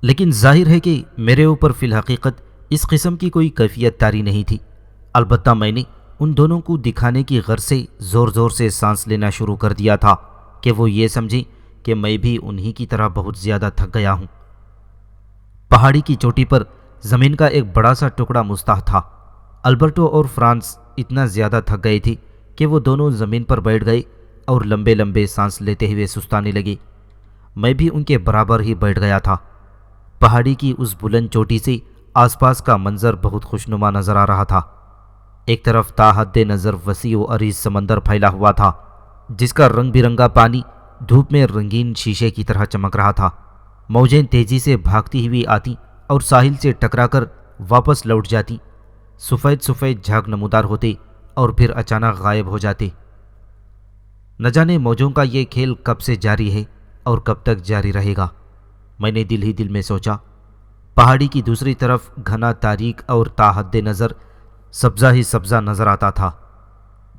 لیکن ظاہر ہے کہ میرے اوپر فی الحقیقت اس قسم کی کوئی کیفیت طاری نہیں تھی۔ البتہ میں نے ان دونوں کو دکھانے کی غرض سے زور زور سے سانس لینا شروع کر دیا تھا کہ وہ یہ سمجھیں کہ میں بھی انہی کی طرح بہت زیادہ تھک گیا ہوں۔ پہاڑی کی چوٹی پر زمین کا ایک بڑا سا ٹکڑا مستح تھا۔ البرٹو اور فرانس اتنا زیادہ تھک گئے تھے کہ وہ دونوں زمین پر بیٹھ گئے اور لمبے لمبے سانس لیتے ہوئے سستانے لگے۔ میں بھی ان کے برابر ہی بیٹھ گیا تھا۔ پہاڑی کی اس بلند چوٹی سے آس پاس کا منظر بہت خوشنما نظر آ رہا تھا۔ ایک طرف تا حد نظر وسیع و عریض سمندر پھیلا ہوا تھا، جس کا رنگ برنگا پانی دھوپ میں رنگین شیشے کی طرح چمک رہا تھا۔ موجیں تیزی سے بھاگتی ہوئی آتی اور ساحل سے ٹکرا کر واپس لوٹ جاتی، سفید سفید جھاگ نمودار ہوتے اور پھر اچانک غائب ہو جاتے۔ نہ جانے موجوں کا یہ کھیل کب سے جاری ہے اور کب تک جاری رہے گا، میں نے دل ہی دل میں سوچا۔ پہاڑی کی دوسری طرف گھنا تاریک اور تا حد نظر سبزہ ہی سبزہ نظر آتا تھا۔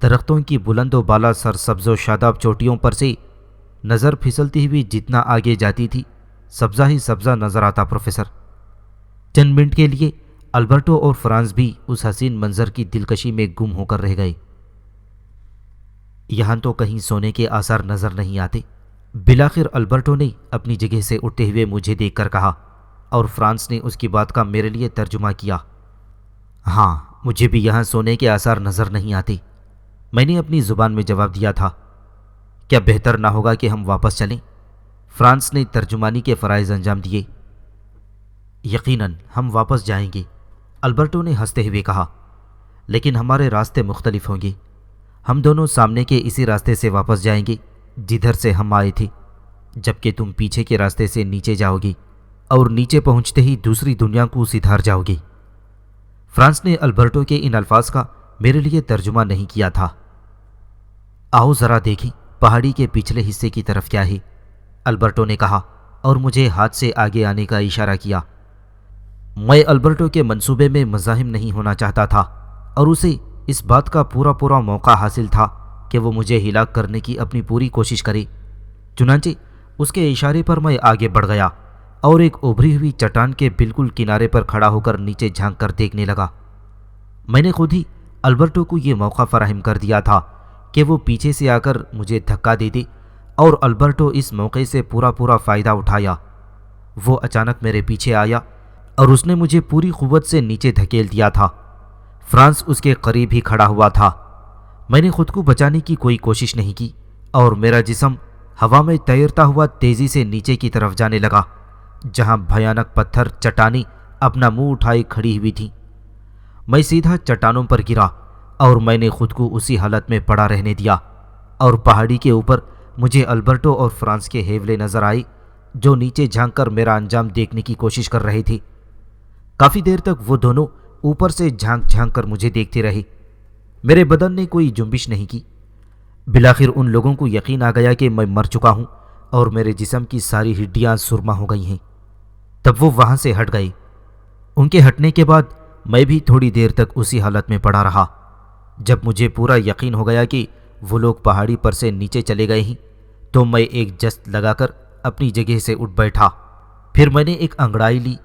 درختوں کی بلند و بالا سر سبز و شاداب چوٹیوں پر سے نظر پھسلتی ہوئی جتنا آگے جاتی تھی، سبزہ ہی سبزہ نظر آتا پروفیسر۔ چند منٹ کے لیے البرٹو اور فرانس بھی اس حسین منظر کی دلکشی میں گم ہو کر رہ گئے۔ یہاں تو کہیں سونے کے آثار نظر نہیں آتے۔ بالآخر البرٹو نے اپنی جگہ سے اٹھتے ہوئے مجھے دیکھ کر کہا اور فرانس نے اس کی بات کا میرے لیے ترجمہ کیا۔ ہاں، مجھے بھی یہاں سونے کے آثار نظر نہیں آتے، میں نے اپنی زبان میں جواب دیا تھا۔ کیا بہتر نہ ہوگا کہ ہم واپس چلیں؟ فرانس نے ترجمانی کے فرائض انجام دیے۔ یقیناً ہم واپس جائیں گے، البرٹو نے ہنستے ہوئے کہا، لیکن ہمارے راستے مختلف ہوں گے۔ ہم دونوں سامنے کے اسی راستے سے واپس جائیں گے جدھر سے ہم آئے تھے، جبکہ تم پیچھے کے راستے سے نیچے جاؤ گی اور نیچے پہنچتے ہی دوسری دنیا کو سدھار جاؤ گی۔ فرانس نے البرٹو کے ان الفاظ کا میرے لیے ترجمہ نہیں کیا تھا۔ آؤ ذرا دیکھیں پہاڑی کے پچھلے حصے کی طرف کیا ہے، البرٹو نے کہا اور مجھے ہاتھ سے آگے آنے کا اشارہ کیا۔ میں البرٹو کے منصوبے میں مزاحم نہیں ہونا چاہتا تھا اور اسے اس بات کا پورا موقع حاصل تھا کہ وہ مجھے ہلاک کرنے کی اپنی پوری کوشش کرے۔ چنانچہ اس کے اشارے پر میں آگے بڑھ گیا اور ایک ابھری ہوئی چٹان کے بالکل کنارے پر کھڑا ہو کر نیچے جھانک کر دیکھنے لگا۔ میں نے خود ہی البرٹو کو یہ موقع فراہم کر دیا تھا کہ وہ پیچھے سے آ کر مجھے دھکا دے دے، اور البرٹو اس موقع سے پورا فائدہ اٹھایا۔ وہ اچانک میرے پیچھے آیا اور اس نے مجھے پوری قوت سے نیچے دھکیل دیا تھا۔ فرانس اس کے قریب ہی کھڑا ہوا تھا۔ میں نے خود کو بچانے کی کوئی کوشش نہیں کی اور میرا جسم ہوا میں تیرتا ہوا تیزی سے نیچے کی طرف جانے لگا، جہاں بھیانک پتھر چٹانیں اپنا منہ اٹھائے کھڑی ہوئی تھیں۔ میں سیدھا چٹانوں پر گرا اور میں نے خود کو اسی حالت میں پڑا رہنے دیا، اور پہاڑی کے اوپر مجھے البرٹو اور فرانس کے ہیولے نظر آئے جو نیچے جھانک کر میرا انجام دیکھنے کی کوشش کر رہے تھے۔ کافی دیر تک وہ دونوں اوپر سے جھانک کر مجھے دیکھتے رہے۔ میرے بدن نے کوئی جنبش نہیں کی۔ بالآخر ان لوگوں کو یقین آ گیا کہ میں مر چکا ہوں اور میرے جسم کی ساری ہڈیاں سرما ہو گئی ہیں۔ تب وہ وہاں سے ہٹ گئے۔ ان کے ہٹنے کے بعد میں بھی تھوڑی دیر تک اسی حالت میں پڑا رہا۔ جب مجھے پورا یقین ہو گیا کہ وہ لوگ پہاڑی پر سے نیچے چلے گئے ہیں تو میں ایک جست لگا کر اپنی جگہ سے اٹھ بیٹھا۔ پھر میں نے ایک انگڑائی لی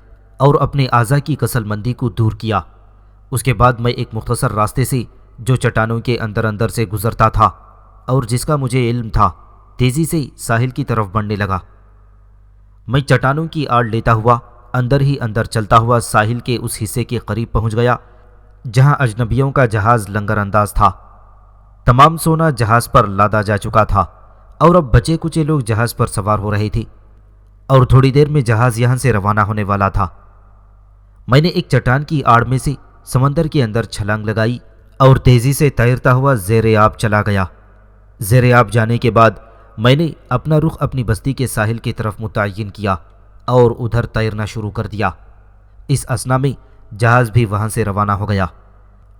اور اپنے اعضاء کی کسل مندی کو دور کیا۔ اس کے بعد میں ایک مختصر راستے سے جو چٹانوں کے اندر سے گزرتا تھا اور جس کا مجھے علم تھا، تیزی سے ساحل کی طرف بڑھنے لگا۔ میں چٹانوں کی آڑ لیتا ہوا اندر ہی اندر چلتا ہوا ساحل کے اس حصے کے قریب پہنچ گیا جہاں اجنبیوں کا جہاز لنگر انداز تھا۔ تمام سونا جہاز پر لادا جا چکا تھا اور اب بچے کچے لوگ جہاز پر سوار ہو رہے تھے، اور تھوڑی دیر میں جہاز یہاں سے روانہ ہونے والا تھا۔ میں نے ایک چٹان کی آڑ میں سے سمندر کے اندر چھلانگ لگائی اور تیزی سے تیرتا ہوا زیر آب چلا گیا۔ زیر آب جانے کے بعد میں نے اپنا رخ اپنی بستی کے ساحل کی طرف متعین کیا اور ادھر تیرنا شروع کر دیا۔ اس اثنا میں جہاز بھی وہاں سے روانہ ہو گیا۔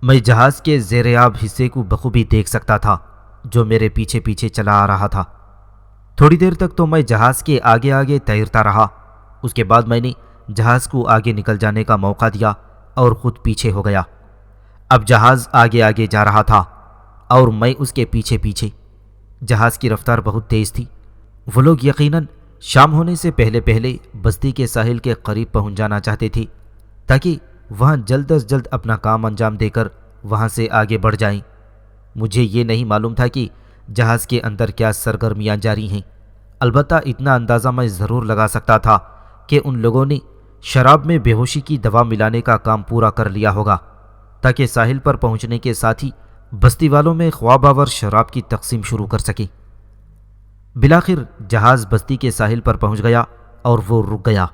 میں جہاز کے زیر آب حصے کو بخوبی دیکھ سکتا تھا جو میرے پیچھے پیچھے چلا آ رہا تھا۔ تھوڑی دیر تک تو میں جہاز کے آگے آگے تیرتا رہا۔ اس کے بعد میں نے جہاز کو آگے نکل جانے کا موقع دیا اور خود پیچھے ہو گیا۔ اب جہاز آگے آگے جا رہا تھا اور میں اس کے پیچھے پیچھے۔ جہاز کی رفتار بہت تیز تھی۔ وہ لوگ یقیناً شام ہونے سے پہلے پہلے بستی کے ساحل کے قریب پہنچ جانا چاہتے تھے تاکہ وہاں جلد از جلد اپنا کام انجام دے کر وہاں سے آگے بڑھ جائیں۔ مجھے یہ نہیں معلوم تھا کہ جہاز کے اندر کیا سرگرمیاں جاری ہیں، البتہ اتنا اندازہ میں ضرور لگا سکتا تھا کہ ان لوگوں نے شراب میں بے ہوشی کی دوا ملانے کا کام پورا کر لیا ہوگا تاکہ ساحل پر پہنچنے کے ساتھ ہی بستی والوں میں خواب آور شراب کی تقسیم شروع کر سکے۔ بالآخر جہاز بستی کے ساحل پر پہنچ گیا اور وہ رک گیا۔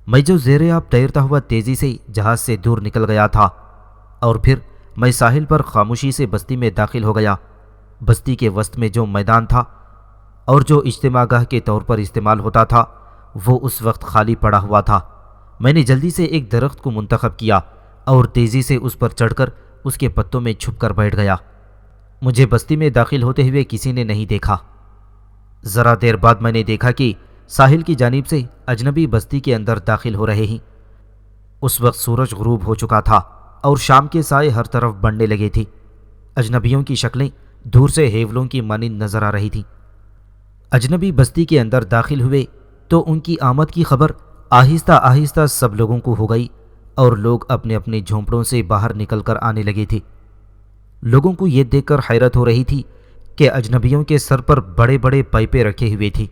میں جو زیر آب تیرتا ہوا تیزی سے جہاز سے دور نکل گیا تھا، اور پھر میں ساحل پر خاموشی سے بستی میں داخل ہو گیا۔ بستی کے وسط میں جو میدان تھا اور جو اجتماع گاہ کے طور پر استعمال ہوتا تھا وہ اس وقت خالی پڑا ہوا تھا۔ میں نے جلدی سے ایک درخت کو منتخب کیا اور تیزی سے اس پر چڑھ کر اس کے پتوں میں چھپ کر بیٹھ گیا۔ مجھے بستی میں داخل ہوتے ہوئے کسی نے نہیں دیکھا۔ ذرا دیر بعد میں نے دیکھا کہ ساحل کی جانب سے اجنبی بستی کے اندر داخل ہو رہے ہیں۔ اس وقت سورج غروب ہو چکا تھا اور شام کے سائے ہر طرف بڑھنے لگے تھے۔ اجنبیوں کی شکلیں دور سے ہیولوں کی مانند نظر آ رہی تھیں۔ اجنبی بستی کے اندر داخل ہوئے تو ان کی آمد کی خبر آہستہ آہستہ سب لوگوں کو ہو گئی اور لوگ اپنے اپنے جھونپڑوں سے باہر نکل کر آنے لگے تھے۔ لوگوں کو یہ دیکھ کر حیرت ہو رہی تھی کہ اجنبیوں کے سر پر بڑے بڑے پائپیں رکھے ہوئے تھے۔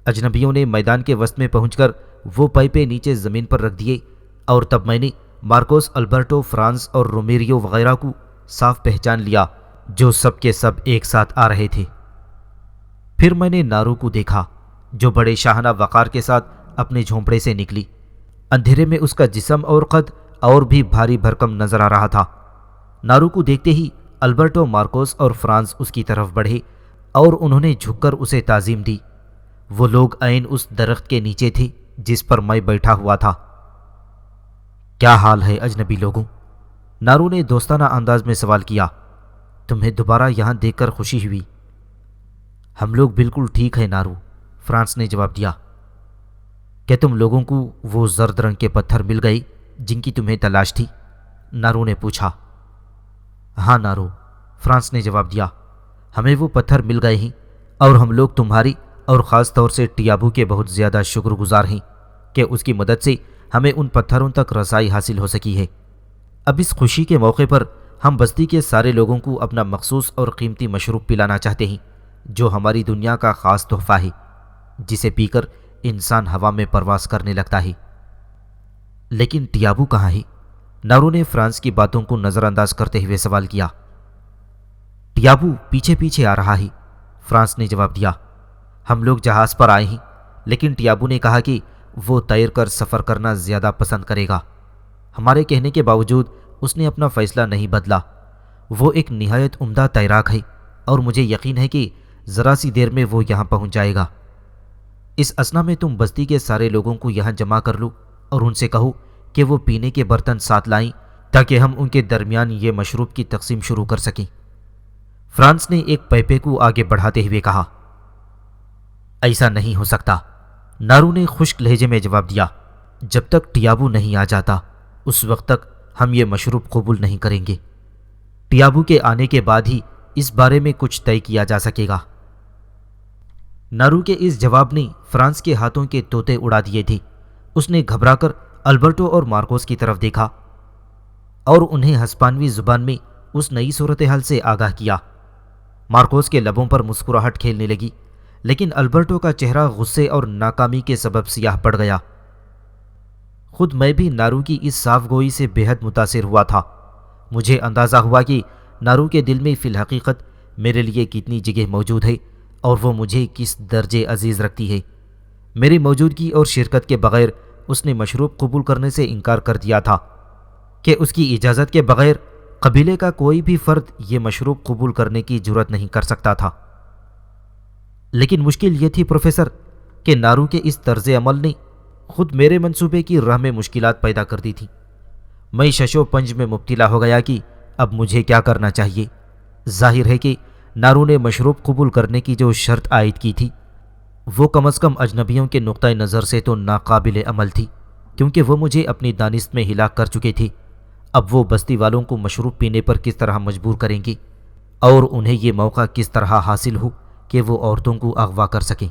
اجنبیوں نے میدان کے وسط میں پہنچ کر وہ پائپیں نیچے زمین پر رکھ دیے، اور تب میں نے مارکوس، البرٹو، فرانس اور رومیریو وغیرہ کو صاف پہچان لیا جو سب کے سب ایک ساتھ آ رہے تھے۔ پھر میں نے نارو کو دیکھا جو بڑے شاہانہ وقار کے ساتھ اپنے جھونپڑے سے نکلی۔ اندھیرے میں اس کا جسم اور قد اور بھی بھاری بھرکم نظر آ رہا تھا۔ نارو کو دیکھتے ہی البرٹو، مارکوس اور فرانس اس کی طرف بڑھے اور انہوں نے جھک کر اسے تعظیم دی۔ وہ لوگ عین اس درخت کے نیچے تھے جس پر میں بیٹھا ہوا تھا۔ کیا حال ہے اجنبی لوگوں؟ نارو نے دوستانہ انداز میں سوال کیا۔ تمہیں دوبارہ یہاں دیکھ کر خوشی ہوئی۔ ہم لوگ بالکل ٹھیک ہیں نارو، فرانس نے جواب دیا۔ کیا تم لوگوں کو وہ زرد رنگ کے پتھر مل گئے جن کی تمہیں تلاش تھی؟ نارو نے پوچھا۔ ہاں نارو، فرانس نے جواب دیا، ہمیں وہ پتھر مل گئے ہیں اور ہم لوگ تمہاری اور خاص طور سے ٹیابو کے بہت زیادہ شکر گزار ہیں کہ اس کی مدد سے ہمیں ان پتھروں تک رسائی حاصل ہو سکی ہے۔ اب اس خوشی کے موقع پر ہم بستی کے سارے لوگوں کو اپنا مخصوص اور قیمتی مشروب پلانا چاہتے ہیں، جو ہماری دنیا کا خاص تحفہ ہے، جسے پی کر انسان ہوا میں پرواز کرنے لگتا ہے۔ لیکن ٹیابو کہاں ہے؟ نارو نے فرانس کی باتوں کو نظر انداز کرتے ہوئے سوال کیا۔ ٹیابو پیچھے پیچھے آ رہا ہے، فرانس نے جواب دیا۔ ہم لوگ جہاز پر آئے ہیں، لیکن ٹیابو نے کہا کہ وہ تیر کر سفر کرنا زیادہ پسند کرے گا۔ ہمارے کہنے کے باوجود اس نے اپنا فیصلہ نہیں بدلا۔ وہ ایک نہایت عمدہ تیراک ہے اور مجھے یقین ہے کہ ذرا سی دیر میں وہ یہاں پہنچ جائے گا۔ اس اثنا میں تم بستی کے سارے لوگوں کو یہاں جمع کر لو اور ان سے کہو کہ وہ پینے کے برتن ساتھ لائیں تاکہ ہم ان کے درمیان یہ مشروب کی تقسیم شروع کر سکیں۔ فرانس نے ایک پیپے کو آگے بڑھاتے ہوئے کہا۔ ایسا نہیں ہو سکتا، نارو نے خشک لہجے میں جواب دیا۔ جب تک ٹیابو نہیں آ جاتا اس وقت تک ہم یہ مشروب قبول نہیں کریں گے۔ ٹیابو کے آنے کے بعد ہی اس بارے میں کچھ طے کیا جا سکے گا۔ نارو کے اس جواب نے فرانس کے ہاتھوں کے طوطے اڑا دیے تھے۔ اس نے گھبرا کر البرٹو اور مارکوس کی طرف دیکھا اور انہیں ہسپانوی زبان میں اس نئی صورتحال سے آگاہ کیا۔ مارکوس کے لبوں پر مسکراہٹ کھیلنے لگی، لیکن البرٹو کا چہرہ غصے اور ناکامی کے سبب سیاہ پڑ گیا۔ خود میں بھی نارو کی اس صاف گوئی سے بے حد متاثر ہوا تھا۔ مجھے اندازہ ہوا کہ نارو کے دل میں فی الحقیقت میرے لیے کتنی جگہ موجود ہے اور وہ مجھے کس درجے عزیز رکھتی ہے۔ میری موجودگی اور شرکت کے بغیر اس نے مشروب قبول کرنے سے انکار کر دیا تھا کہ اس کی اجازت کے بغیر قبیلے کا کوئی بھی فرد یہ مشروب قبول کرنے کی جرات نہیں کر سکتا تھا۔ لیکن مشکل یہ تھی پروفیسر کہ نارو کے اس طرز عمل نے خود میرے منصوبے کی راہ میں مشکلات پیدا کر دی تھی۔ میں شش و پنج میں مبتلا ہو گیا کہ اب مجھے کیا کرنا چاہیے۔ ظاہر ہے کہ نارو نے مشروب قبول کرنے کی جو شرط عائد کی تھی وہ کم از کم اجنبیوں کے نقطۂ نظر سے تو ناقابل عمل تھی، کیونکہ وہ مجھے اپنی دانست میں ہلاک کر چکے تھے۔ اب وہ بستی والوں کو مشروب پینے پر کس طرح مجبور کریں گے اور انہیں یہ موقع کس طرح حاصل ہو کہ وہ عورتوں کو اغوا کر سکیں۔